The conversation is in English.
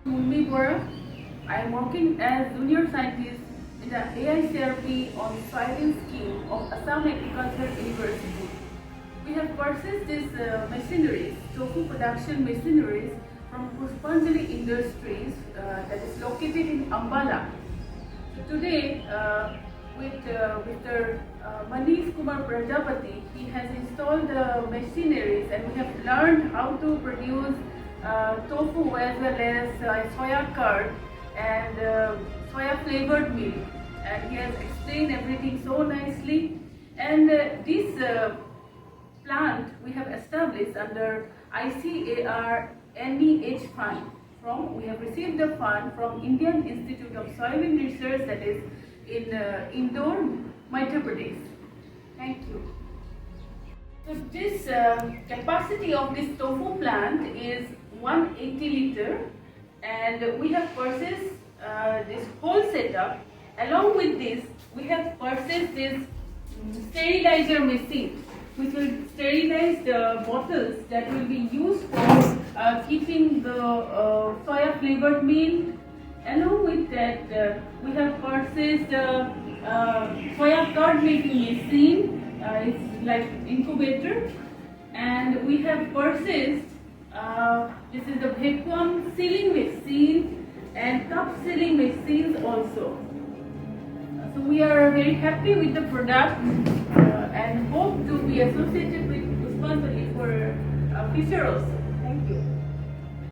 I am working as junior scientist in the AICRP on soybean scheme of Assam Agricultural University. We have purchased these machineries, tofu production machineries from Pushpanjali Industries that is located in Ambala. So today, with Mr. Manish Kumar Prajapati, he has installed the machineries and we have learned how to produce tofu as well as soya curd and soya flavored milk, and he has explained everything so nicely. And this plant we have established under ICAR NEH fund. We have received the fund from Indian Institute of Soybean Research, that is in Indore, Madhya Pradesh. Thank you. So this capacity of this tofu plant is 180 liter, and we have purchased this whole setup. Along with this, we have purchased this sterilizer machine, which will sterilize the bottles that will be used for keeping the soya flavored milk. Along with that, we have purchased soya curd making machine. It's like incubator, and we have purchased this is the vacuum sealing machine and cup sealing machines also. So we are very happy with the product and hope to be associated with Pushpanjali for future also.